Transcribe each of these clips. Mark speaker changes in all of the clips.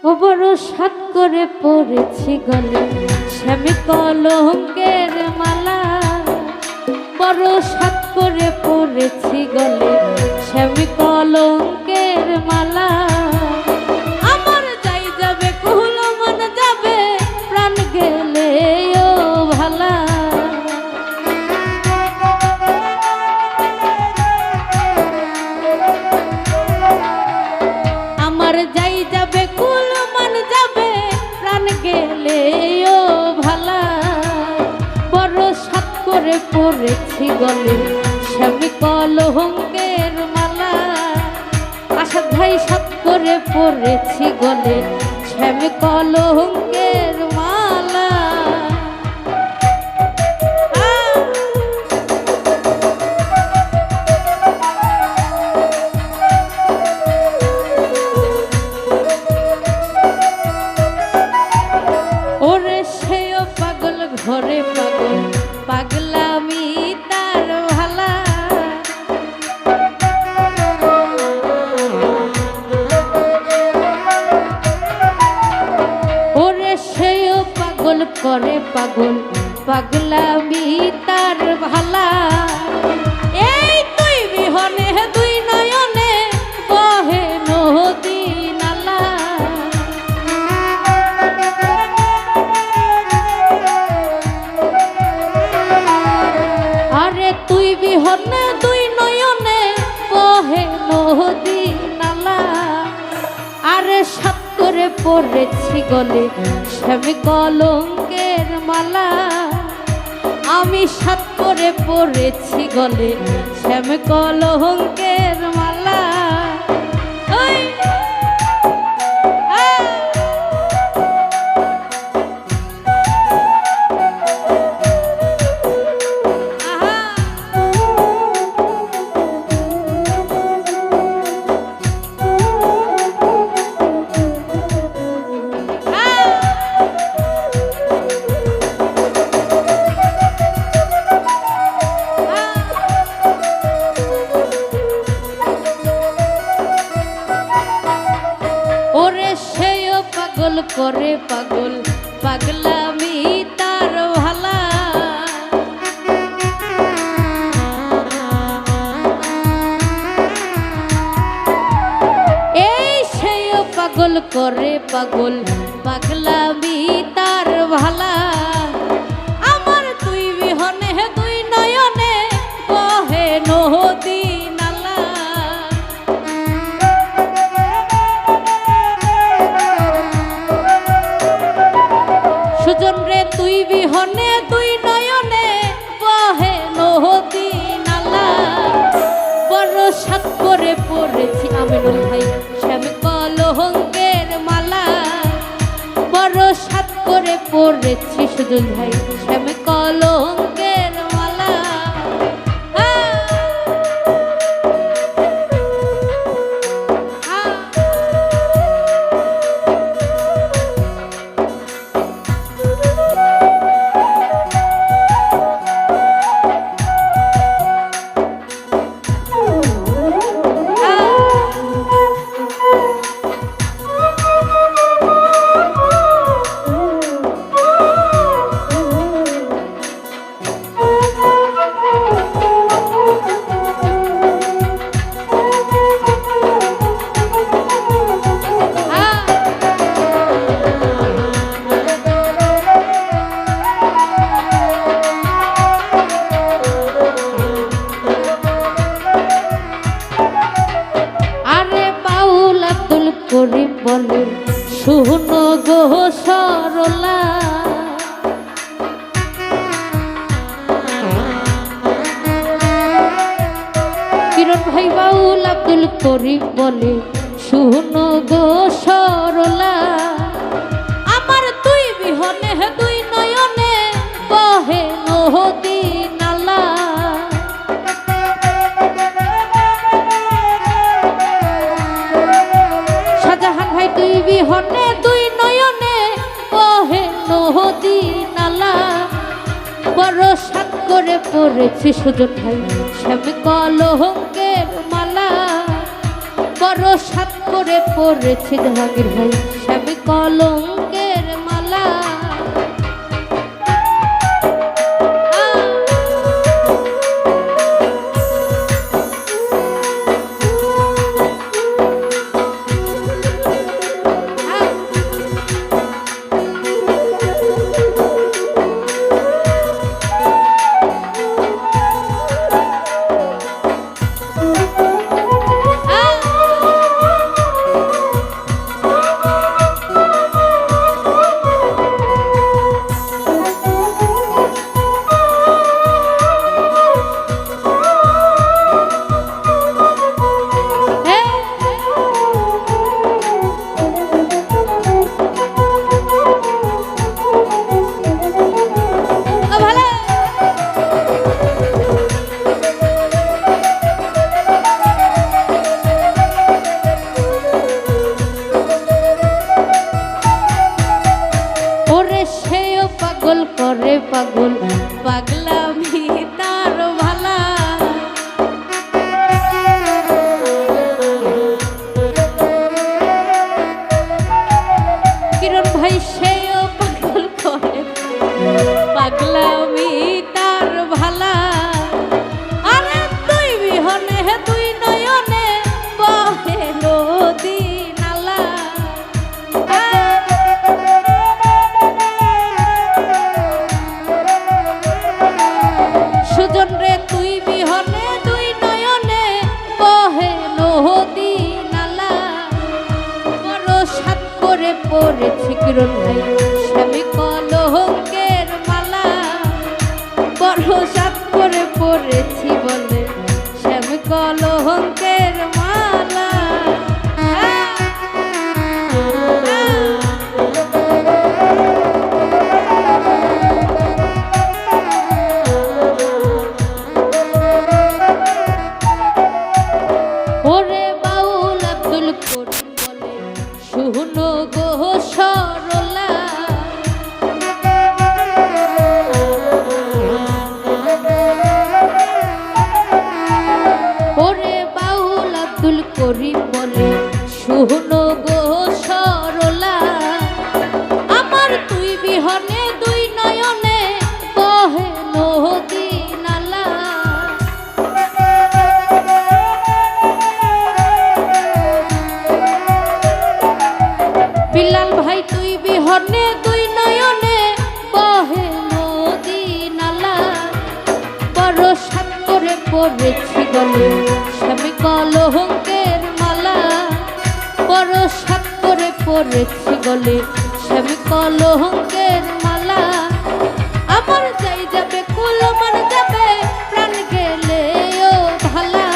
Speaker 1: ও বড় সাত করে পড়েছি গলে শ্যামী কলঙ্কের মালা, বড় সাত করে পড়েছি গলে শ্যামী কলঙ্কের মালা। আমার যাই যাবে কুল মন যাবে প্রাণ গেলে ও ভালা। আমার যাই যাবে কুল মন যাবে প্রাণ গেলে ও ভালা। বড় সাত করে পড়েছি গলে স্বামী কলঙ্কের মালা। আশা ভাই সাত করে পড়েছি গলে স্বামী কলঙ্কের মালা। ওরে সেও পাগল ঘরে পাগল পাগলামি তার ভালা। ওরে সেও পাগল করে পাগল পাগলামি তার ভালা। এই তুই বিহনে দুই নয়নে বহে নদী নালা। আরে তুই বিহনে দুই নয়নে বহে নদী নালা। আরে সাত করে পড়েছি গলে স্বামী কলঙ্কের মালা। আমি সাত করে পড়েছি গলে স্বামী কলঙ্কের মালা। ওই পাগল করে পাগল পাগলামি তার ভালা। এই সেও পাগল করে পাগল পাগলামি তার ভালা। আমার তুই বিহনে দুই নয়নে বহে নদী নালা। সুজন রে তুই বিহনে দুই নয়নে বহে নদী নালা। বড় সাত করে পড়েছি আমিনুল ভাই স্বামী কলঙ্কের মালা। বড় সাত করে পড়েছি সুজন ভাই স্বামী কলঙ্কের মালা। করি বলে শুনো গো সরলা। কিরণ ভাই বাউল আব্দুল করিম বলে শুনো গো সরলা। আমার তুই বিহনে দুই নয়নে বহে নদী নালা। শাহজাহান ভাই তুই বিহনে দুই নয়নে বহে নদী নালা। বড় সাত করে পড়েছি সুজন ভাই স্বামী কলঙ্কের মালা। বড় সাত করে পড়েছি জাহাঙ্গীর ভাই স্বামী কলঙ্কের মালা। পাগল করে পাগল পাগলামি তার ভালা। কিরণ ভাই সেও পাগল করে পাগলামি তার ভালা। আরে তুই বিহনে তুই নয়নে বহে নদী নালা। সুজন রে তুই বিহনে দুই নয়নে বহে নদী নালা। বড় সাত করে পড়েছি কিরণ ভাই স্বামী কলঙ্কের মালা। বড় সাত করে পড়েছি বলে স্বামী কলঙ্কের মালা। ওরে বাউল আব্দুল করিম বলে শুনো গো সরলা। ওরে বাউল আব্দুল করিম বলে শুনো গো সরলা। আমার তুই বিহনে দুই নয়নে বহে নদী নালা। বিলাল ভাই তুই বিহনে দুই নয়নে বহে নদী নালা। বড় সাত করে পড়েছি গলে স্বামী কলঙ্কের মালা। বড় সাত করে পড়েছি গলে স্বামী কলঙ্কের মালা। আমার যাই যাবে কুল মান যাবে প্রাণ গেলে ও ভালা।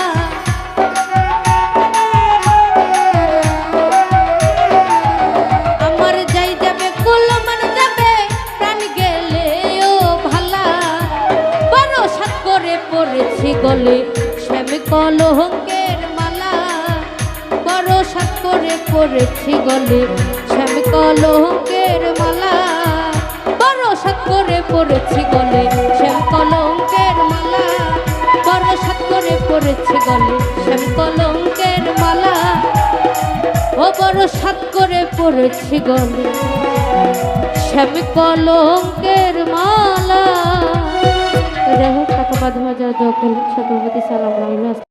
Speaker 1: পড়েছি গলে স্বামী কলঙ্কের মালা। বড় সাত করে পড়েছি গলে স্বামী কলঙ্কের মালা। বড় সাত করে পড়েছি গলে স্বামী কলঙ্কের মালা। বড় সাত করে পড়েছি গলে স্বামী কলঙ্কের মালা। ও বড় সাত করে পড়েছি গলে স্বামী কলঙ্কের মালা। যাই হোক টাকা ৫,০০০ দখল সকলপতি সালাম রাইল।